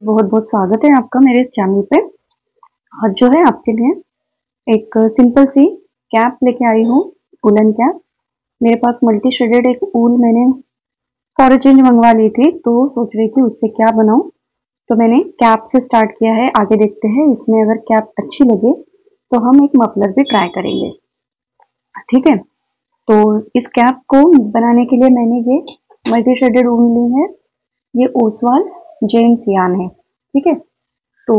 बहुत बहुत स्वागत है आपका मेरे इस चैनल पे। आज जो है आपके लिए एक सिंपल सी कैप लेके आई हूँ, वुलन कैप। मेरे पास मल्टी शेडेड एक ऊल मैंने फॉर चेंज मंगवा ली थी, तो सोच रही थी उससे क्या बनाऊं। तो मैंने कैप से स्टार्ट किया है। आगे देखते हैं, इसमें अगर कैप अच्छी लगे तो हम एक मफलर भी ट्राई करेंगे। ठीक है, तो इस कैप को बनाने के लिए मैंने ये मल्टी शेडेड ऊल ली है। ये ओसवाल जेम्स यान है। ठीक है, तो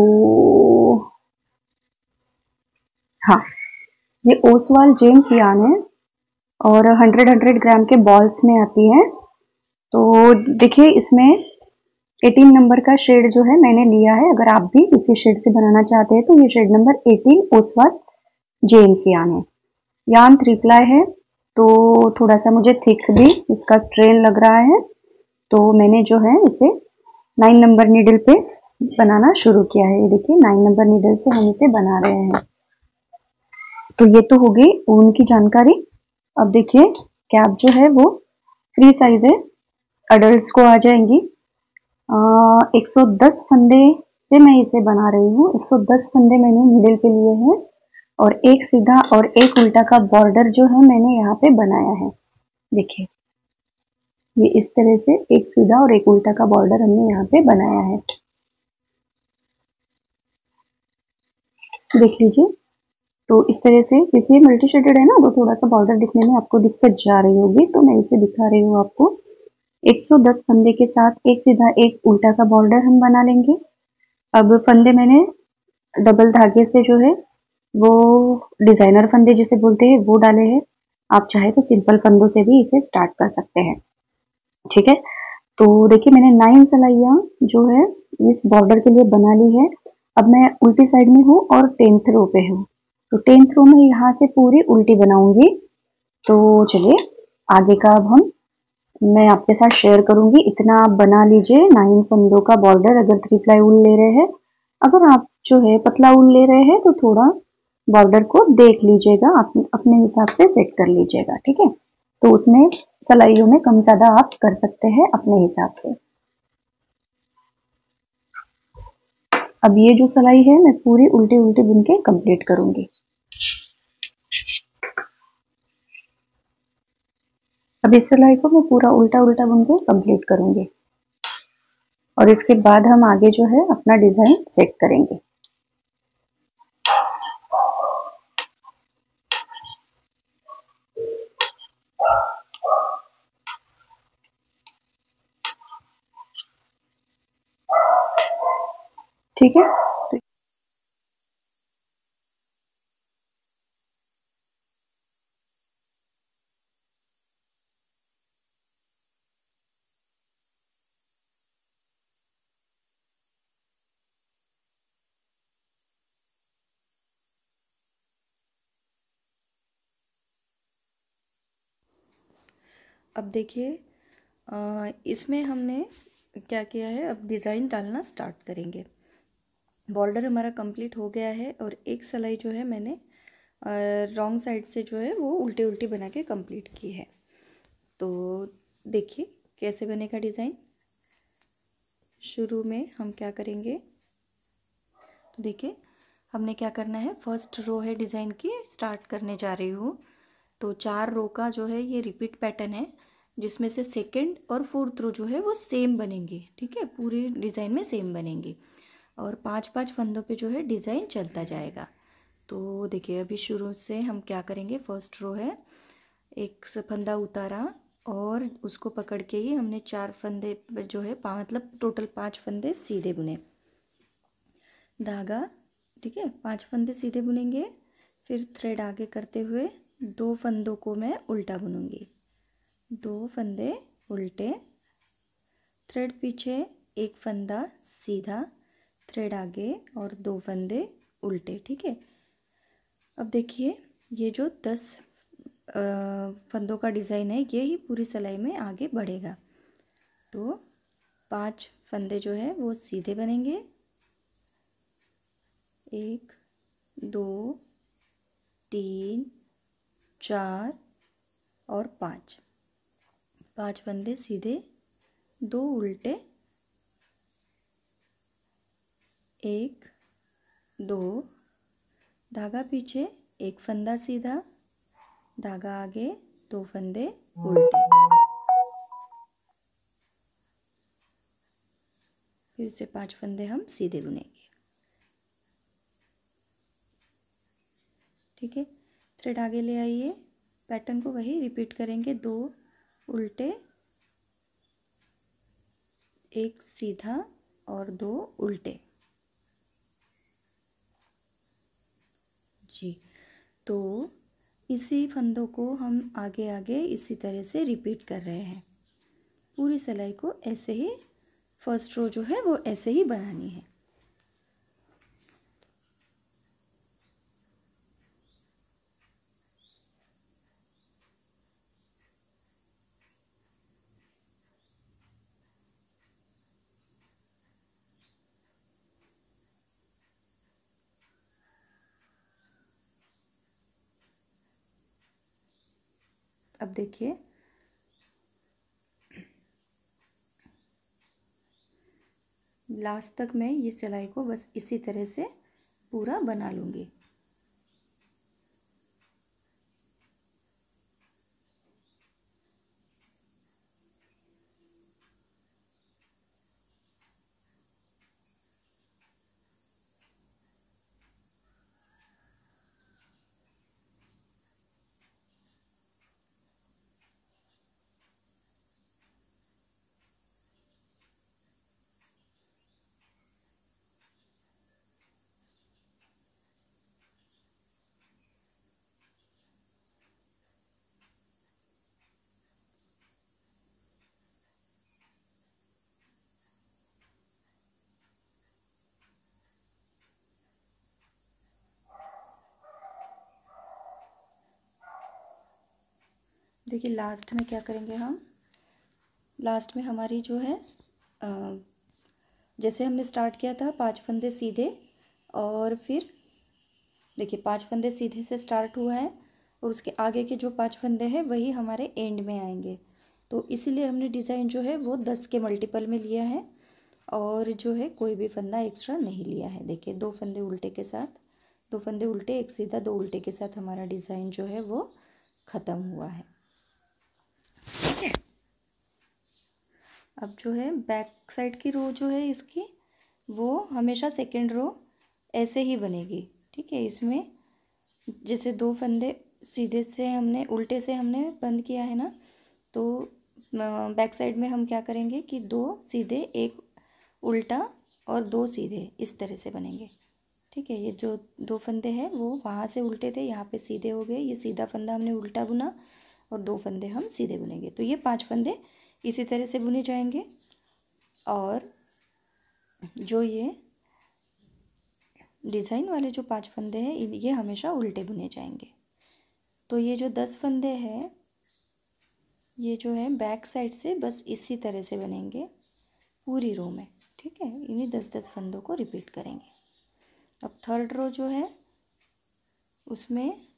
हाँ, ये ओसवाल जेम्स यान है और 100 ग्राम के बॉल्स में आती है। तो देखिए, इसमें 18 नंबर का शेड जो है मैंने लिया है। अगर आप भी इसी शेड से बनाना चाहते हैं तो ये शेड नंबर 18 ओसवाल जेम्स यान है। यान 3 प्लाई है, तो थोड़ा सा मुझे थिक भी इसका स्ट्रेन लग रहा है। तो मैंने जो है इसे 9 नंबर नीडल पे बनाना शुरू किया है। ये देखिए, 9 नंबर नीडल से हम इसे बना रहे हैं। तो ये तो हो गई ऊन की जानकारी। अब देखिए, कैप जो है वो फ्री साइज है, अडल्ट को आ जाएंगी। 110 फंदे से मैं इसे बना रही हूँ। 110 फंदे मैंने नीडल पे लिए हैं और एक सीधा और एक उल्टा का बॉर्डर जो है मैंने यहाँ पे बनाया है। देखिए, ये इस तरह से एक सीधा और एक उल्टा का बॉर्डर हमने यहाँ पे बनाया है। देख लीजिए, तो इस तरह से, क्योंकि ये मल्टी शेडेड है ना, तो थोड़ा सा बॉर्डर दिखने में आपको दिक्कत जा रही होगी, तो मैं इसे दिखा रही हूँ आपको। 110 फंदे के साथ एक सीधा एक उल्टा का बॉर्डर हम बना लेंगे। अब फंदे मैंने डबल धागे से जो है वो डिजाइनर फंदे जिसे बोलते हैं वो डाले हैं। आप चाहे तो सिंपल फंदों से भी इसे स्टार्ट कर सकते हैं। ठीक है, तो देखिए, मैंने 9 सलाइयाँ जो है इस बॉर्डर के लिए बना ली है। अब मैं उल्टी साइड में हूँ और 10th रो पे हूँ, तो 10th रो में यहाँ से पूरी उल्टी बनाऊंगी। तो चलिए, आगे का अब मैं आपके साथ शेयर करूंगी। इतना आप बना लीजिए 9 फंदों का बॉर्डर, अगर 3 प्लाई ऊल ले रहे हैं। अगर आप जो है पतला ऊल ले रहे हैं तो थोड़ा बॉर्डर को देख लीजिएगा, आप अपने हिसाब से सेट कर लीजिएगा। ठीक है, तो उसमें सलाइयों में कम ज्यादा आप कर सकते हैं अपने हिसाब से। अब ये जो सलाई है मैं पूरी उल्टी उल्टी बुन के कंप्लीट करूंगी। अब इस सिलाई को मैं पूरा उल्टा उल्टा बुन के कंप्लीट करूंगी और इसके बाद हम आगे जो है अपना डिजाइन सेट करेंगे। ठीक है, तो अब देखिए, इसमें हमने क्या किया है, अब डिज़ाइन डालना स्टार्ट करेंगे। बॉर्डर हमारा कंप्लीट हो गया है और एक सिलाई जो है मैंने रॉन्ग साइड से जो है वो उल्टी उल्टी बना के कंप्लीट की है। तो देखिए कैसे बनेगा डिज़ाइन। शुरू में हम क्या करेंगे, तो देखिए हमने क्या करना है, फर्स्ट रो है डिज़ाइन की, स्टार्ट करने जा रही हूँ। तो 4 रो का जो है ये रिपीट पैटर्न है, जिसमें से सेकंड और फोर्थ रो जो है वो सेम बनेंगे। ठीक है, पूरी डिज़ाइन में सेम बनेंगे और 5-5 फंदों पे जो है डिज़ाइन चलता जाएगा। तो देखिए अभी शुरू से हम क्या करेंगे, फर्स्ट रो है, एक से फंदा उतारा और उसको पकड़ के ही हमने 4 फंदे जो है मतलब टोटल 5 फंदे सीधे बुने, धागा। ठीक है, 5 फंदे सीधे बुनेंगे, फिर थ्रेड आगे करते हुए 2 फंदों को मैं उल्टा बुनूंगी, 2 फंदे उल्टे, थ्रेड पीछे, एक फंदा सीधा, थ्रेड आगे और 2 फंदे उल्टे। ठीक है, अब देखिए ये जो 10 फंदों का डिज़ाइन है ये ही पूरी सिलाई में आगे बढ़ेगा। तो 5 फंदे जो है वो सीधे बनेंगे, 1 2 3 4 और 5, 5 फंदे सीधे, 2 उल्टे, 1 2, धागा पीछे, एक फंदा सीधा, धागा आगे, 2 फंदे उल्टे। फिर से 5 फंदे हम सीधे बुनेंगे। ठीक है, थ्रेड आगे ले आइए, पैटर्न को वही रिपीट करेंगे। 2 उल्टे, 1 सीधा और 2 उल्टे। जी, तो इसी फंदों को हम आगे आगे इसी तरह से रिपीट कर रहे हैं। पूरी सिलाई को ऐसे ही, फर्स्ट रो जो है वो ऐसे ही बनानी है। अब देखिए, लास्ट तक मैं ये सिलाई को बस इसी तरह से पूरा बना लूँगी। देखिए, लास्ट में क्या करेंगे हम, लास्ट में हमारी जो है जैसे हमने स्टार्ट किया था 5 फंदे सीधे, और फिर देखिए 5 फंदे सीधे से स्टार्ट हुआ है, और उसके आगे के जो 5 फंदे हैं वही हमारे एंड में आएंगे। तो इसीलिए हमने डिज़ाइन जो है वो 10 के मल्टीपल में लिया है, और जो है कोई भी फंदा एक्स्ट्रा नहीं लिया है। देखिए 2 फंदे उल्टे के साथ, 2 फंदे उल्टे, एक सीधा, 2 उल्टे के साथ हमारा डिज़ाइन जो है वो ख़त्म हुआ है। ठीक है, अब जो है बैक साइड की रो जो है इसकी, वो हमेशा सेकेंड रो ऐसे ही बनेगी। ठीक है, इसमें जैसे 2 फंदे सीधे से हमने, उल्टे से हमने बंद किया है ना, तो बैक साइड में हम क्या करेंगे कि 2 सीधे, 1 उल्टा और 2 सीधे, इस तरह से बनेंगे। ठीक है, ये जो 2 फंदे हैं वो वहाँ से उल्टे थे, यहाँ पे सीधे हो गए। ये सीधा फंदा हमने उल्टा बुना, और 2 फंदे हम सीधे बुनेंगे। तो ये 5 फंदे इसी तरह से बुने जाएंगे, और जो ये डिज़ाइन वाले जो 5 फंदे हैं ये हमेशा उल्टे बुने जाएंगे। तो ये जो 10 फंदे हैं, ये जो है बैक साइड से बस इसी तरह से बनेंगे पूरी रो में। ठीक है, इन्हीं 10-10 फंदों को रिपीट करेंगे। अब थर्ड रो जो है उसमें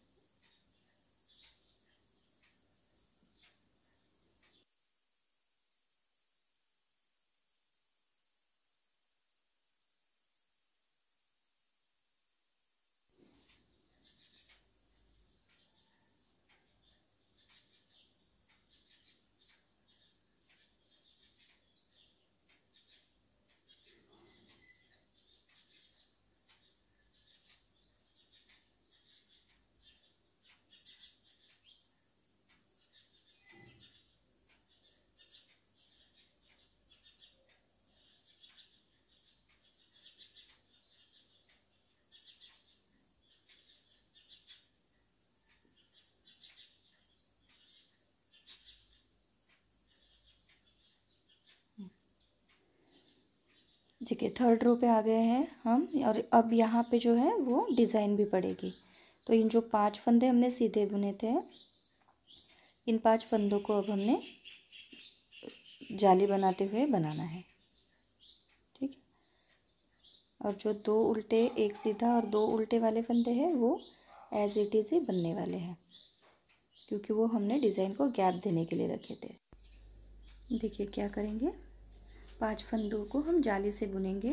देखिए थर्ड रो पे आ गए हैं हम, और अब यहाँ पे जो है वो डिज़ाइन भी पड़ेगी। तो इन जो 5 फंदे हमने सीधे बुने थे, इन 5 फंदों को अब हमने जाली बनाते हुए बनाना है। ठीक है, और जो 2 उल्टे, 1 सीधा और 2 उल्टे वाले फंदे हैं वो एज इट इज़ ही बनने वाले हैं, क्योंकि वो हमने डिज़ाइन को गैप देने के लिए रखे थे। देखिए क्या करेंगे, 5 फंदों को हम जाली से बुनेंगे,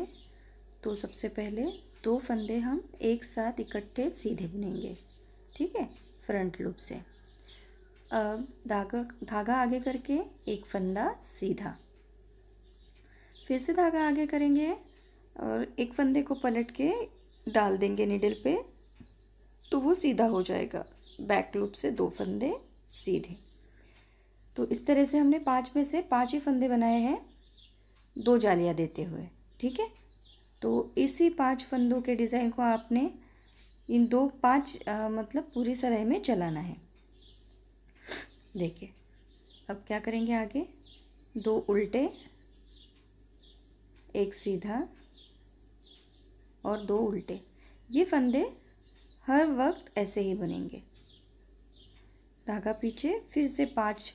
तो सबसे पहले 2 फंदे हम एक साथ इकट्ठे सीधे बुनेंगे, ठीक है, फ्रंट लूप से। अब धागा आगे करके एक फंदा सीधा, फिर से धागा आगे करेंगे और एक फंदे को पलट के डाल देंगे नीडल पे, तो वो सीधा हो जाएगा। बैक लूप से 2 फंदे सीधे। तो इस तरह से हमने 5 में से 5 ही फंदे बनाए हैं 2 जालियाँ देते हुए, ठीक है। तो इसी 5 फंदों के डिज़ाइन को आपने इन 5 मतलब पूरी सिलाई में चलाना है। देखिए अब क्या करेंगे आगे, 2 उल्टे, एक सीधा और 2 उल्टे। ये फंदे हर वक्त ऐसे ही बनेंगे। धागा पीछे, फिर से 5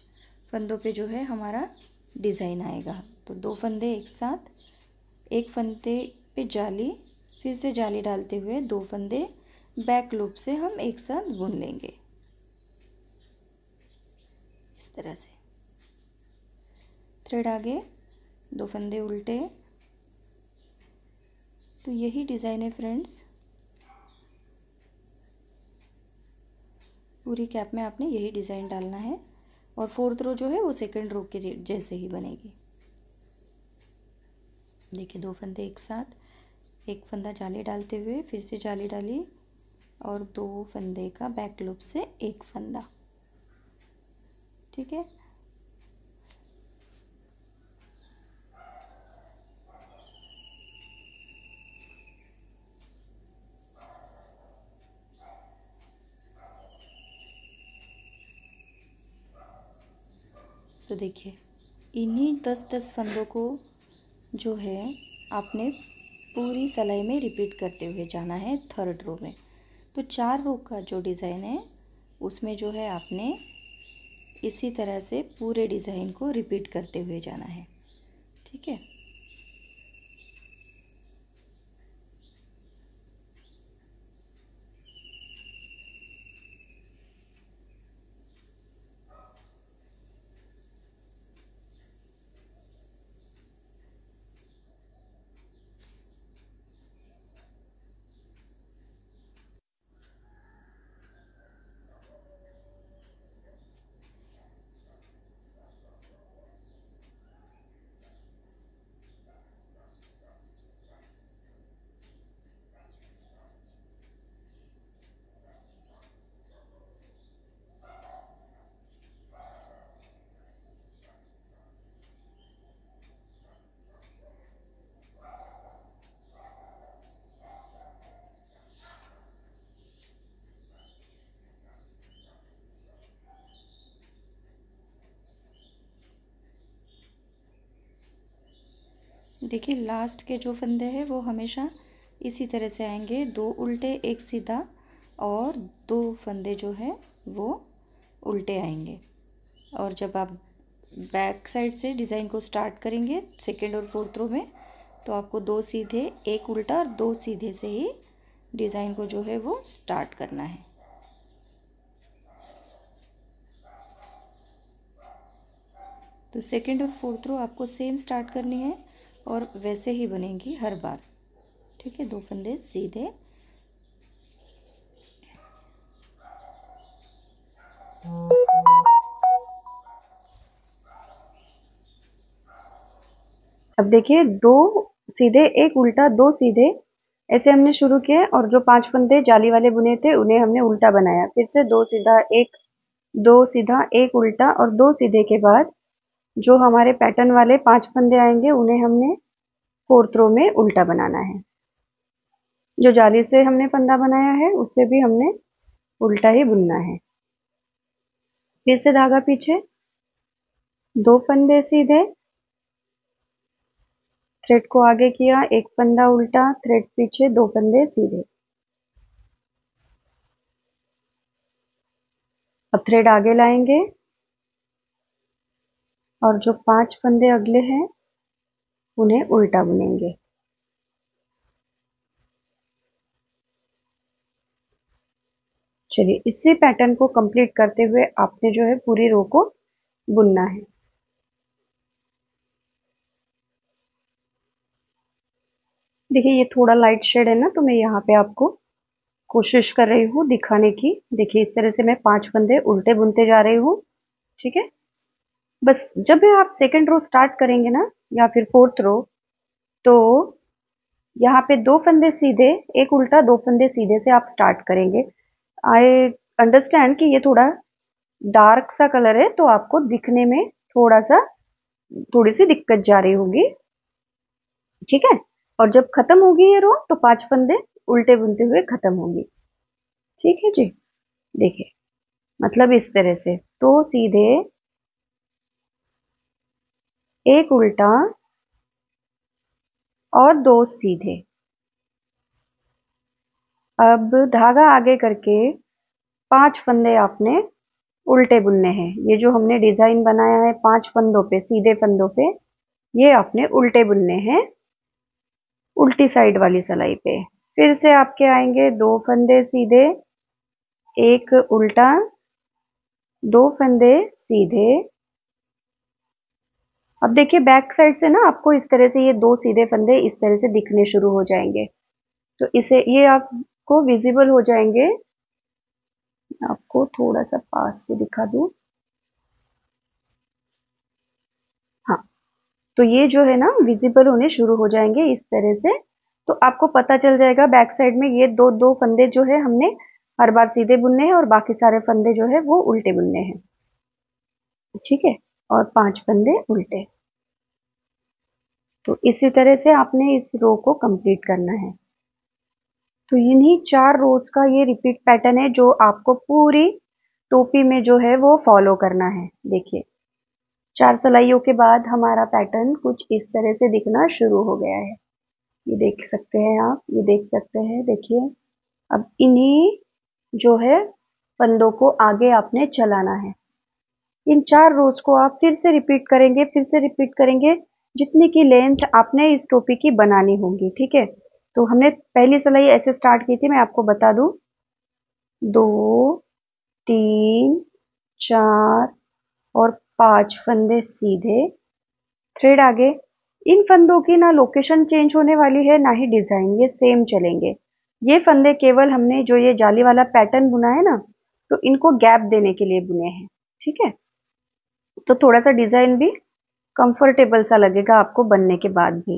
फंदों पे जो है हमारा डिज़ाइन आएगा। तो 2 फंदे एक साथ, एक फंदे पे जाली, फिर से जाली डालते हुए 2 फंदे बैक लूप से हम एक साथ बुन लेंगे इस तरह से। थ्रेड आगे, 2 फंदे उल्टे। तो यही डिज़ाइन है फ्रेंड्स, पूरी कैप में आपने यही डिज़ाइन डालना है और 4th रो जो है वो 2nd रो के जैसे ही बनेगी। देखिए 2 फंदे एक साथ, एक फंदा जाली डालते हुए फिर से जाली डाली और 2 फंदे का बैक लूप से एक फंदा, ठीक है। तो देखिए इन्हीं 10-10 फंदों को जो है आपने पूरी सिलाई में रिपीट करते हुए जाना है 3rd रो में। तो 4 रो का जो डिज़ाइन है उसमें जो है आपने इसी तरह से पूरे डिज़ाइन को रिपीट करते हुए जाना है, ठीक है। देखिए लास्ट के जो फंदे हैं वो हमेशा इसी तरह से आएंगे, 2 उल्टे एक सीधा और 2 फंदे जो है वो उल्टे आएंगे। और जब आप बैक साइड से डिज़ाइन को स्टार्ट करेंगे 2nd और 4th रो में, तो आपको 2 सीधे, एक उल्टा और 2 सीधे से ही डिज़ाइन को जो है वो स्टार्ट करना है। तो 2nd और 4th रो आपको सेम स्टार्ट करनी है और वैसे ही बनेगी हर बार, ठीक है। 2 फंदे सीधे, अब देखिए 2 सीधे, एक उल्टा, 2 सीधे, ऐसे हमने शुरू किए और जो 5 फंदे जाली वाले बुने थे उन्हें हमने उल्टा बनाया। फिर से 2 सीधा, 1, 2 सीधा, 1 उल्टा और 2 सीधे के बाद जो हमारे पैटर्न वाले 5 फंदे आएंगे उन्हें हमने 4th रो में उल्टा बनाना है। जो जाली से हमने फंदा बनाया है उसे भी हमने उल्टा ही बुनना है। फिर से धागा पीछे, 2 फंदे सीधे, थ्रेड को आगे किया, एक फंदा उल्टा, थ्रेड पीछे, 2 फंदे सीधे। अब थ्रेड आगे लाएंगे और जो 5 फंदे अगले हैं उन्हें उल्टा बुनेंगे। चलिए इसी पैटर्न को कंप्लीट करते हुए आपने जो है पूरी रो को बुनना है। देखिए ये थोड़ा लाइट शेड है ना, तो मैं यहाँ पे आपको कोशिश कर रही हूँ दिखाने की। देखिए इस तरह से मैं 5 फंदे उल्टे बुनते जा रही हूँ, ठीक है। बस जब भी आप सेकंड रो स्टार्ट करेंगे ना, या फिर फोर्थ रो, तो यहाँ पे 2 फंदे सीधे, एक उल्टा, 2 फंदे सीधे से आप स्टार्ट करेंगे। आई अंडरस्टैंड कि ये थोड़ा डार्क सा कलर है, तो आपको दिखने में थोड़ी सी दिक्कत जा रही होगी, ठीक है। और जब खत्म होगी ये रो, तो 5 फंदे उल्टे बुनते हुए खत्म होगी, ठीक है जी। देखिए मतलब इस तरह से, तो सीधे एक उल्टा और 2 सीधे। अब धागा आगे करके 5 फंदे आपने उल्टे बुनने हैं। ये जो हमने डिजाइन बनाया है 5 फंदों पे, सीधे फंदों पे, ये आपने उल्टे बुनने हैं, उल्टी साइड वाली सिलाई पे। फिर से आपके आएंगे 2 फंदे सीधे, एक उल्टा, 2 फंदे सीधे। अब देखिए बैक साइड से ना आपको इस तरह से ये 2 सीधे फंदे इस तरह से दिखने शुरू हो जाएंगे, तो इसे ये आपको विजिबल हो जाएंगे। आपको थोड़ा सा पास से दिखा दूं, हाँ। तो ये जो है ना विजिबल होने शुरू हो जाएंगे इस तरह से, तो आपको पता चल जाएगा बैक साइड में ये दो दो फंदे जो है हमने हर बार सीधे बुनने हैं और बाकी सारे फंदे जो है वो उल्टे बुनने हैं, ठीक है। और 5 फंदे उल्टे। तो इसी तरह से आपने इस रो को कंप्लीट करना है। तो इन्हीं 4 रोज का ये रिपीट पैटर्न है जो आपको पूरी टोपी में जो है वो फॉलो करना है। देखिए 4 सिलाइयों के बाद हमारा पैटर्न कुछ इस तरह से दिखना शुरू हो गया है। ये देख सकते हैं आप, ये देख सकते हैं, देखिए। अब इन्हीं जो है फंदों को आगे आपने चलाना है। इन 4 रोज को आप फिर से रिपीट करेंगे, फिर से रिपीट करेंगे, जितनी की लेंथ आपने इस टोपी की बनानी होगी, ठीक है। तो हमने पहली सिलाई ऐसे स्टार्ट की थी, मैं आपको बता दूं, 2 3 4 और 5 फंदे सीधे, थ्रेड आगे। इन फंदों की ना लोकेशन चेंज होने वाली है, ना ही डिजाइन, ये सेम चलेंगे। ये फंदे केवल हमने जो ये जाली वाला पैटर्न बुना है ना, तो इनको गैप देने के लिए बुने हैं, ठीक है। तो थोड़ा सा डिजाइन भी कंफर्टेबल सा लगेगा आपको बनने के बाद भी।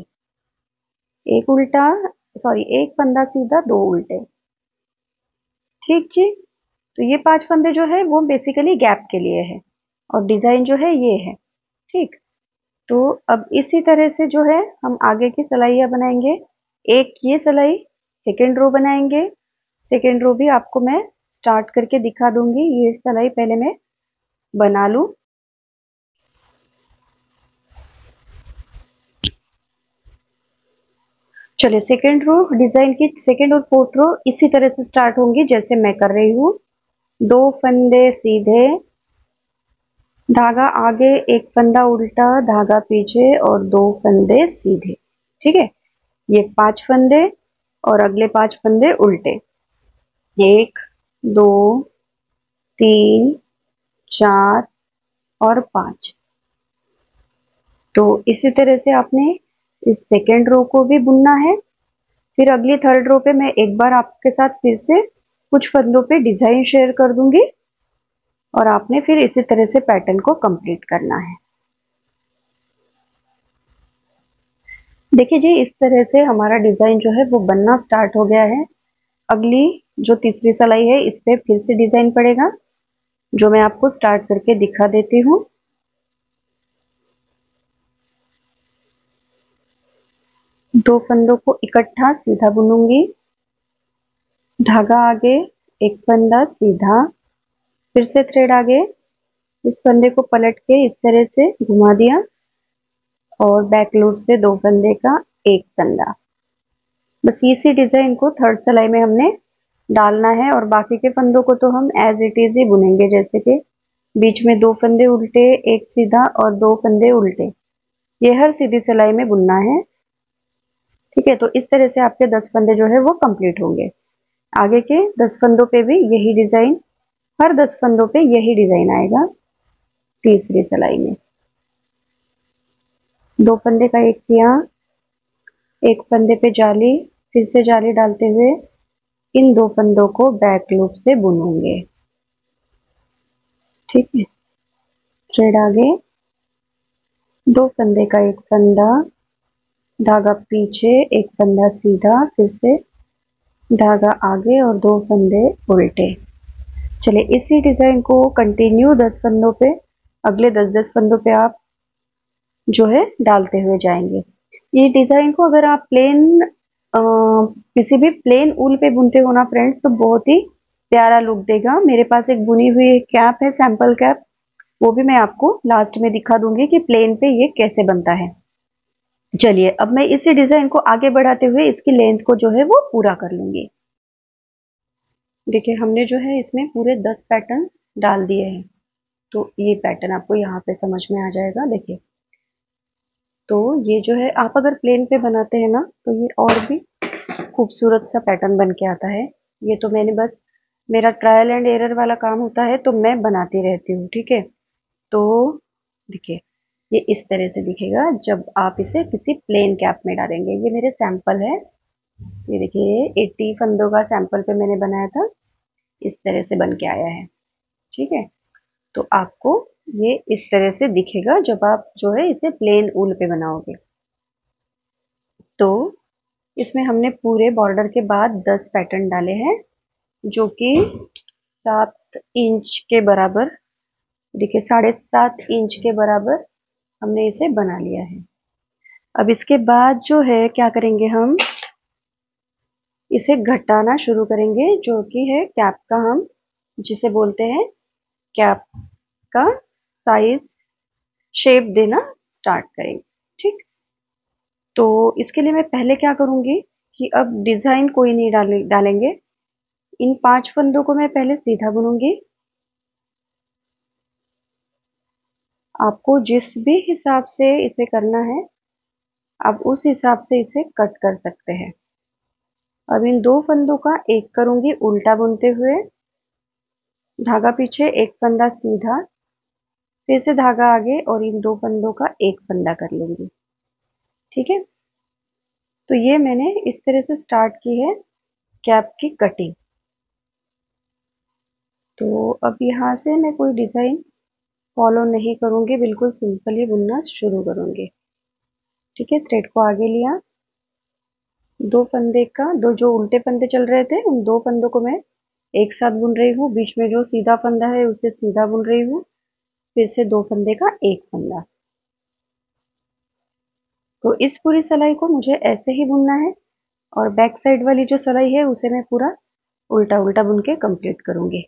एक उल्टा, सॉरी, एक फंदा सीधा, 2 उल्टे, ठीक जी। तो ये 5 फंदे जो है वो बेसिकली गैप के लिए है, और डिजाइन जो है ये है, ठीक। तो अब इसी तरह से जो है हम आगे की सिलाइयाँ बनाएंगे। एक ये सिलाई सेकेंड रो बनाएंगे, सेकेंड रो भी आपको मैं स्टार्ट करके दिखा दूंगी। ये सिलाई पहले मैं बना लूं। चलिए सेकेंड रो डिजाइन की सेकेंड और फोर्थ रो इसी तरह से स्टार्ट होंगी जैसे मैं कर रही हूँ। 2 फंदे सीधे, धागा आगे, एक फंदा उल्टा, धागा पीछे और 2 फंदे सीधे, ठीक है। ये 5 फंदे और अगले 5 फंदे उल्टे, 1 2 3 4 और 5। तो इसी तरह से आपने इस सेकेंड रो को भी बुनना है। फिर अगली थर्ड रो पे मैं एक बार आपके साथ फिर से कुछ फंदों पे डिजाइन शेयर कर दूंगी, और आपने फिर इसी तरह से पैटर्न को कंप्लीट करना है। देखिए जी इस तरह से हमारा डिजाइन जो है वो बनना स्टार्ट हो गया है। अगली जो तीसरी सिलाई है इस पे फिर से डिजाइन पड़ेगा, जो मैं आपको स्टार्ट करके दिखा देती हूँ। दो फंदों को इकट्ठा सीधा बुनूंगी, धागा आगे, एक फंदा सीधा, फिर से थ्रेड आगे, इस फंदे को पलट के इस तरह से घुमा दिया, और बैक लूप से 2 फंदे का एक फंदा। बस इसी डिजाइन को थर्ड सिलाई में हमने डालना है, और बाकी के फंदों को तो हम एज इट इज ही बुनेंगे, जैसे कि बीच में 2 फंदे उल्टे, एक सीधा और 2 फंदे उल्टे, ये हर सीधी सिलाई में बुनना है, ठीक है। तो इस तरह से आपके 10 फंदे जो है वो कंप्लीट होंगे। आगे के 10 फंदों पे भी यही डिजाइन, हर 10 फंदों पे यही डिजाइन आएगा तीसरी सिलाई में। 2 फंदे का एक किया, एक फंदे पे जाली, फिर से जाली डालते हुए इन 2 फंदों को बैक लूप से बुनूंगे। ठीक है, थ्रेड आगे, 2 फंदे का एक फंदा, धागा पीछे, एक फंदा सीधा, फिर से धागा आगे और 2 फंदे उल्टे। चलिए इसी डिजाइन को कंटिन्यू 10 फंदों पे, अगले 10-10 फंदों पे आप जो है डालते हुए जाएंगे। ये डिजाइन को अगर आप किसी भी प्लेन ऊल पे बुनते हो ना फ्रेंड्स, तो बहुत ही प्यारा लुक देगा। मेरे पास एक बुनी हुई कैप है, सैंपल कैप, वो भी मैं आपको लास्ट में दिखा दूंगी कि प्लेन पे ये कैसे बनता है। चलिए अब मैं इसी डिजाइन को आगे बढ़ाते हुए इसकी लेंथ को जो है वो पूरा कर लूंगी। देखिए हमने जो है इसमें पूरे 10 पैटर्न डाल दिए हैं, तो ये पैटर्न आपको यहाँ पे समझ में आ जाएगा। देखिए तो ये जो है आप अगर प्लेन पे बनाते हैं ना, तो ये और भी खूबसूरत सा पैटर्न बन के आता है। ये तो मैंने बस, मेरा ट्रायल एंड एरर वाला काम होता है, तो मैं बनाती रहती हूँ। ठीक है, तो देखिए ये इस तरह से दिखेगा जब आप इसे किसी प्लेन कैप में डालेंगे। ये मेरे सैंपल है, ये देखिए 80 फंदों का सैंपल पे मैंने बनाया था, इस तरह से बन के आया है। ठीक है, तो आपको ये इस तरह से दिखेगा जब आप जो है इसे प्लेन ऊल पे बनाओगे। तो इसमें हमने पूरे बॉर्डर के बाद 10 पैटर्न डाले हैं, जो कि 7 इंच के बराबर, देखिए 7.5 इंच के बराबर हमने इसे बना लिया है। अब इसके बाद जो है क्या करेंगे, हम इसे घटाना शुरू करेंगे, जो कि है कैप का, हम जिसे बोलते हैं कैप का साइज, शेप देना स्टार्ट करेंगे। ठीक, तो इसके लिए मैं पहले क्या करूंगी कि अब डिजाइन कोई नहीं डालेंगे। इन 5 फंदों को मैं पहले सीधा बुनूंगी। आपको जिस भी हिसाब से इसे करना है, आप उस हिसाब से इसे कट कर सकते हैं। अब इन 2 फंदों का एक करूंगी उल्टा बुनते हुए, धागा पीछे, एक फंदा सीधा, फिर से धागा आगे और इन 2 फंदों का एक फंदा कर लूंगी। ठीक है, तो ये मैंने इस तरह से स्टार्ट की है कैप की कटिंग। तो अब यहाँ से मैं कोई डिजाइन फॉलो नहीं करूंगी, बिल्कुल सिंपल ही बुनना शुरू करूंगी। ठीक है, थ्रेड को आगे लिया, 2 फंदे का, दो जो उल्टे फंदे चल रहे थे उन 2 फंदों को मैं एक साथ बुन रही हूँ, बीच में जो सीधा फंदा है उसे सीधा बुन रही हूँ, फिर से 2 फंदे का एक फंदा। तो इस पूरी सिलाई को मुझे ऐसे ही बुनना है, और बैक साइड वाली जो सिलाई है उसे मैं पूरा उल्टा उल्टा बुन के कंप्लीट करूंगी।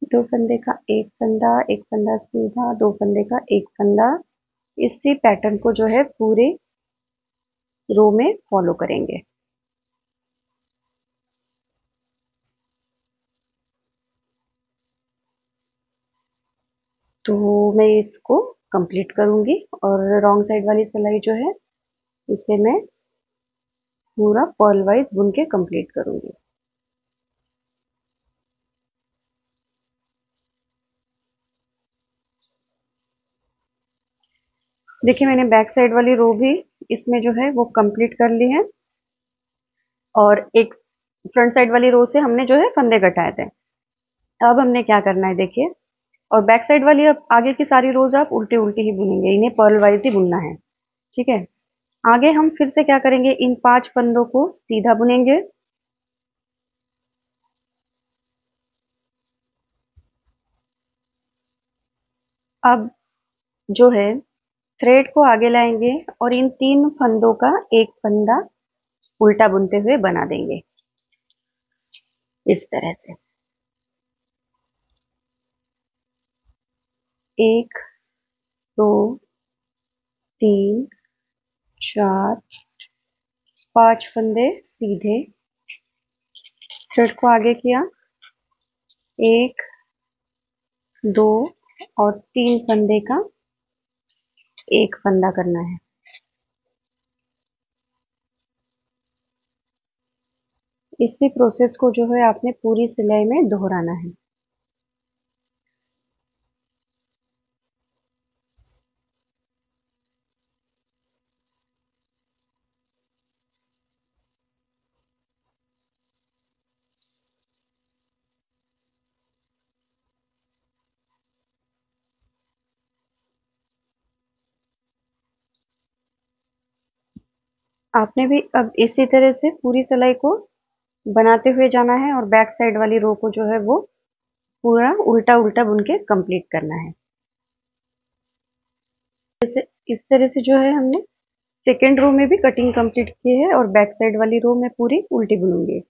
दो फंदे का एक फंदा सीधा, 2 फंदे का एक फंदा, इसी पैटर्न को जो है पूरे रो में फॉलो करेंगे। तो मैं इसको कंप्लीट करूंगी, और रॉन्ग साइड वाली सिलाई जो है इसे मैं पूरा पर्ल वाइज बुन के कंप्लीट करूंगी। देखिए मैंने बैक साइड वाली रो भी इसमें जो है वो कंप्लीट कर ली है, और एक फ्रंट साइड वाली रो से हमने जो है फंदे घटाए थे। अब हमने क्या करना है देखिए, और बैक साइड वाली अब आगे की सारी रोज आप उल्टी उल्टी ही बुनेंगे, इन्हें पर्ल वाइज ही बुनना है। ठीक है, आगे हम फिर से क्या करेंगे, इन 5 फंदों को सीधा बुनेंगे। अब जो है थ्रेड को आगे लाएंगे और इन 3 फंदों का एक फंदा उल्टा बुनते हुए बना देंगे इस तरह से। 1, 2, 3, 4, 5 फंदे सीधे, थ्रेड को आगे किया, 1, 2 और 3 फंदे का एक फंदा करना है। इसी प्रोसेस को जो है आपने पूरी सिलाई में दोहराना है। आपने भी अब इसी तरह से पूरी सिलाई को बनाते हुए जाना है और बैक साइड वाली रो को जो है वो पूरा उल्टा उल्टा बुन के कंप्लीट करना है। जैसे इस तरह से जो है हमने सेकेंड रो में भी कटिंग कंप्लीट की है और बैक साइड वाली रो में पूरी उल्टी बुनूंगी।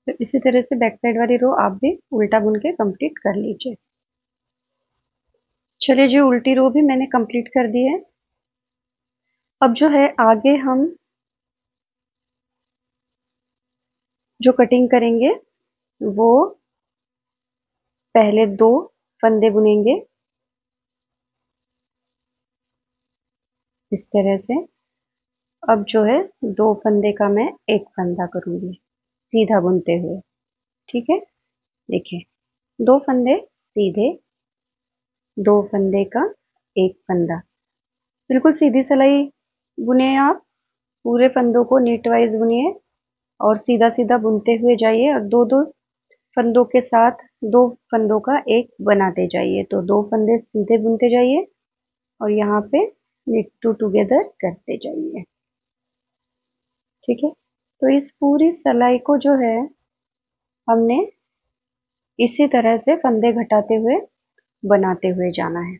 तो इसी तरह से बैक साइड वाली रो आप भी उल्टा बुन के कंप्लीट कर लीजिए। चलिए जी, उल्टी रो भी मैंने कंप्लीट कर दी है। अब जो है आगे हम जो कटिंग करेंगे वो पहले 2 फंदे बुनेंगे इस तरह से। अब जो है 2 फंदे का मैं एक फंदा करूंगी सीधा बुनते हुए। ठीक है, देखिए 2 फंदे सीधे, 2 फंदे का एक फंदा, बिल्कुल सीधी सिलाई बुने आप। पूरे फंदों को नीट वाइज बुनिए और सीधा सीधा बुनते हुए जाइए और दो दो फंदों के साथ 2 फंदों का एक बनाते जाइए। तो 2 फंदे सीधे बुनते जाइए और यहाँ पे knit टू टुगेदर करते जाइए। ठीक है, तो इस पूरी सिलाई को जो है हमने इसी तरह से फंदे घटाते हुए बनाते हुए जाना है।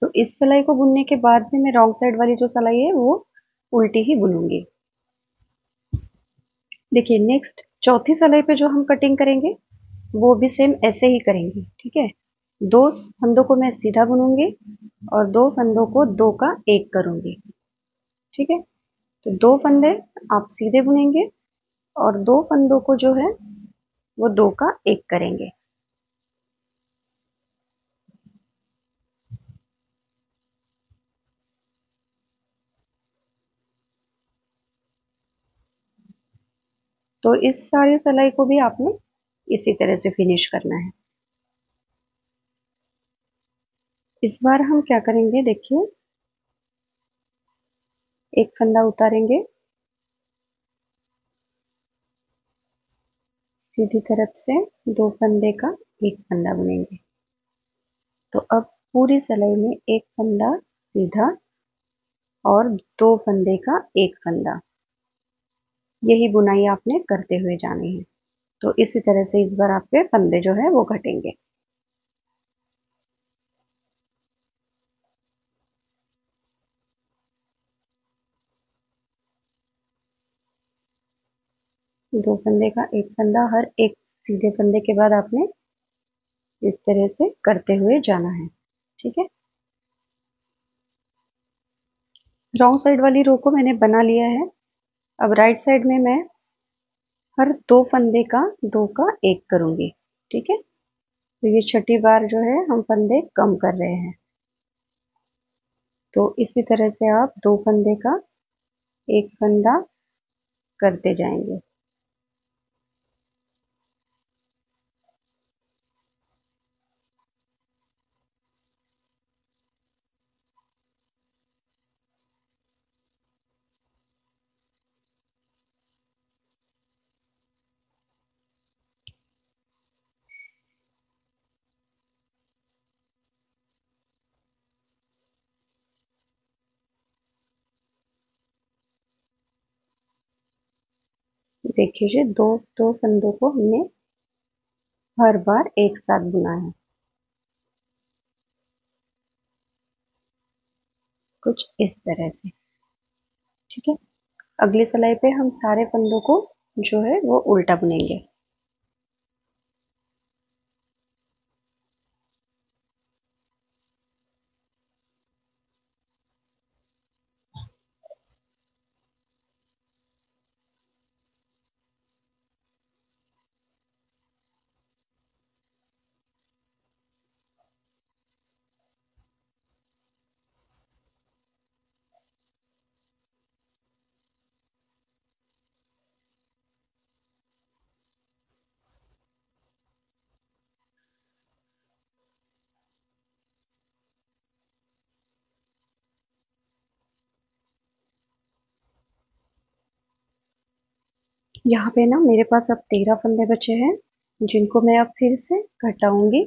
तो इस सिलाई को बुनने के बाद भी मैं रॉन्ग साइड वाली जो सिलाई है वो उल्टी ही बुनूंगी। देखिए नेक्स्ट चौथी सिलाई पे जो हम कटिंग करेंगे वो भी सेम ऐसे ही करेंगे। ठीक है, 2 फंदों को मैं सीधा बुनूंगी और 2 फंदों को 2 का एक करूंगी। ठीक है, तो 2 फंदे आप सीधे बुनेंगे और 2 फंदों को जो है वो 2 का एक करेंगे। तो इस सारी सिलाई को भी आपने इसी तरह से फिनिश करना है। इस बार हम क्या करेंगे, देखिए एक फंदा उतारेंगे, सीधी तरफ से 2 फंदे का एक फंदा बुनेंगे। तो अब पूरी सिलाई में एक फंदा सीधा और 2 फंदे का एक फंदा, यही बुनाई आपने करते हुए जानी है। तो इसी तरह से इस बार आपके फंदे जो है वो घटेंगे। 2 फंदे का एक फंदा हर एक सीधे फंदे के बाद आपने इस तरह से करते हुए जाना है। ठीक है, रॉन्ग साइड वाली रो को मैंने बना लिया है। अब राइट साइड में मैं हर 2 फंदे का 2 का एक करूंगी। ठीक है, तो ये छठी बार जो है हम फंदे कम कर रहे हैं। तो इसी तरह से आप 2 फंदे का एक फंदा करते जाएंगे। देखिए दो दो फंदों को हमने हर बार एक साथ बुना है। कुछ इस तरह से। ठीक है, अगली सिलाई पे हम सारे फंदों को जो है वो उल्टा बुनेंगे। यहाँ पे ना मेरे पास अब 13 फंदे बचे हैं, जिनको मैं अब फिर से घटाऊंगी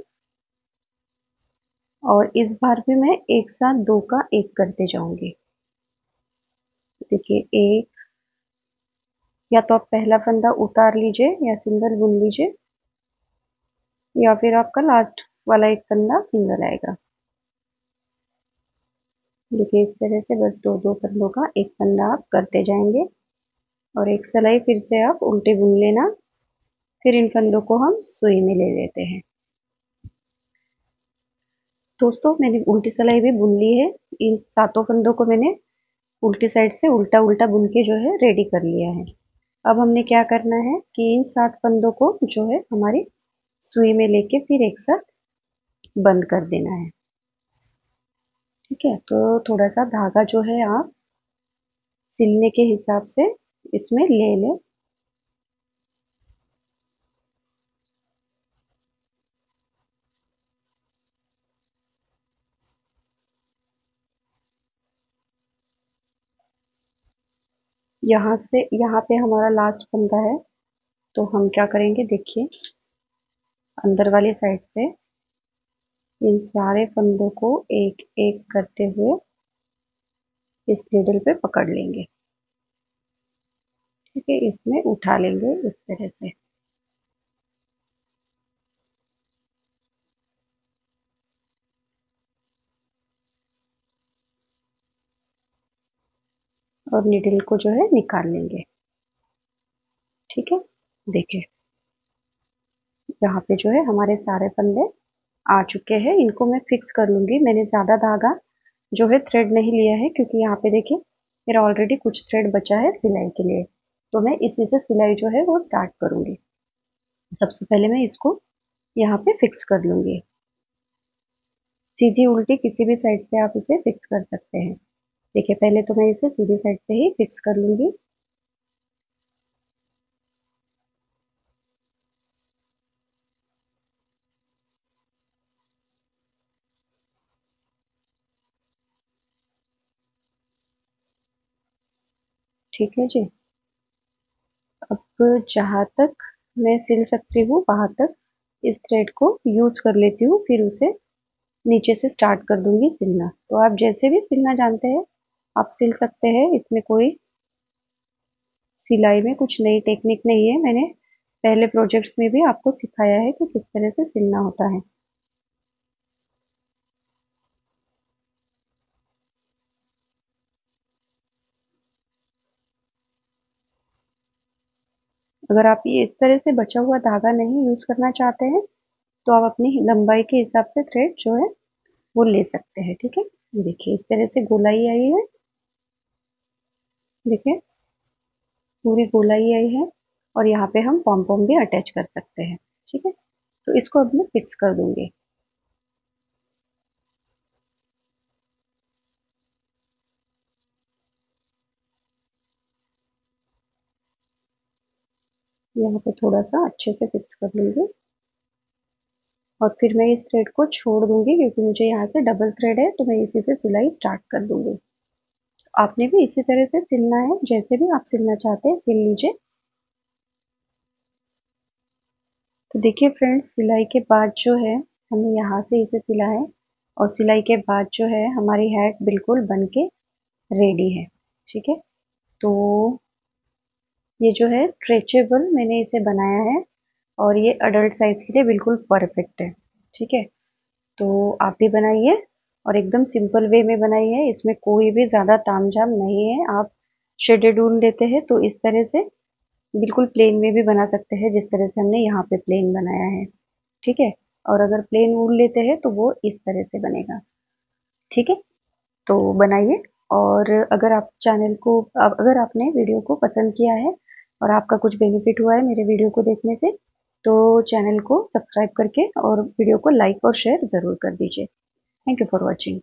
और इस बार भी मैं एक साथ 2 का 1 करते जाऊंगी। देखिए, एक, या तो आप पहला फंदा उतार लीजिए या सिंगल बुन लीजिए, या फिर आपका लास्ट वाला एक फंदा सिंगल आएगा। देखिए, इस तरह से बस 2-2 फंदों का एक फंदा आप करते जाएंगे और एक सिलाई फिर से आप उल्टे बुन लेना। फिर इन फंदों को हम सुई में ले लेते हैं। दोस्तों, मैंने उल्टी सिलाई भी बुन ली है। इन 7 फंदों को मैंने उल्टी साइड से उल्टा उल्टा बुन के जो है रेडी कर लिया है। अब हमने क्या करना है कि इन 7 फंदों को जो है हमारी सुई में लेके फिर एक साथ बंद कर देना है। ठीक है, तो थोड़ा सा धागा जो है आप सिलने के हिसाब से इसमें ले लें। यहाँ से यहाँ पे हमारा लास्ट फंदा है, तो हम क्या करेंगे, देखिए अंदर वाली साइड से इन सारे फंदों को एक एक करते हुए इस नीडल पे पकड़ लेंगे। ठीक है, इसमें उठा लेंगे इस तरह से। और नीडल को जो है निकाल लेंगे। ठीक है, देखिए यहाँ पे जो है हमारे सारे फंदे आ चुके हैं। इनको मैं फिक्स कर लूंगी। मैंने ज़्यादा धागा जो है थ्रेड नहीं लिया है, क्योंकि यहाँ पे देखिए मेरा ऑलरेडी कुछ थ्रेड बचा है सिलाई के लिए, तो मैं इसी से सिलाई जो है वो स्टार्ट करूंगी। सबसे पहले मैं इसको यहाँ पे फिक्स कर लूंगी। सीधी उल्टी किसी भी साइड से आप इसे फिक्स कर सकते हैं। देखिए, पहले तो मैं इसे सीधी साइड से ही फिक्स कर लूंगी। ठीक है जी, अब जहाँ तक मैं सिल सकती हूँ वहां तक इस थ्रेड को यूज कर लेती हूँ, फिर उसे नीचे से स्टार्ट कर दूंगी सिलना। तो आप जैसे भी सिलना जानते हैं आप सिल सकते हैं। इसमें कोई सिलाई में कुछ नई टेक्निक नहीं है। मैंने पहले प्रोजेक्ट्स में भी आपको सिखाया है कि किस तरह से सिलना होता है। अगर आप ये इस तरह से बचा हुआ धागा नहीं यूज करना चाहते हैं तो आप अपनी लंबाई के हिसाब से थ्रेड जो है वो ले सकते हैं। ठीक है, देखिए इस तरह से गोलाई आई है। देखिए, पूरी गोलाई आई है और यहाँ पे हम पॉम पॉम भी अटैच कर सकते हैं। ठीक है, तो इसको अब मैं फिक्स कर दूंगी। यहाँ पे थोड़ा सा अच्छे से फिक्स कर लूंगी और फिर मैं इस थ्रेड को छोड़ दूंगी, क्योंकि मुझे यहाँ से डबल थ्रेड है, तो मैं इसी से सिलाई स्टार्ट कर दूंगी। आपने भी इसी तरह से सिलना है, जैसे भी आप सिलना चाहते हैं सिल लीजिए। तो देखिए फ्रेंड्स, सिलाई के बाद जो है हमने यहाँ से इसे सिला है और सिलाई के बाद जो है हमारी हैट बिल्कुल बन के रेडी है। ठीक है, तो ये जो है स्ट्रेचेबल मैंने इसे बनाया है और ये अडल्ट साइज के लिए बिल्कुल परफेक्ट है। ठीक है, तो आप भी बनाइए और एकदम सिंपल वे में बनाई है। इसमें कोई भी ज़्यादा तामझाम नहीं है। आप शेडेड ऊन लेते हैं तो इस तरह से बिल्कुल प्लेन में भी बना सकते हैं, जिस तरह से हमने यहाँ पे प्लेन बनाया है, ठीक है। और अगर प्लेन ऊन लेते हैं तो वो इस तरह से बनेगा, ठीक है। तो बनाइए। और अगर आपने वीडियो को पसंद किया है और आपका कुछ बेनिफिट हुआ है मेरे वीडियो को देखने से, तो चैनल को सब्सक्राइब करके और वीडियो को लाइक और शेयर ज़रूर कर दीजिए। Thank you for watching.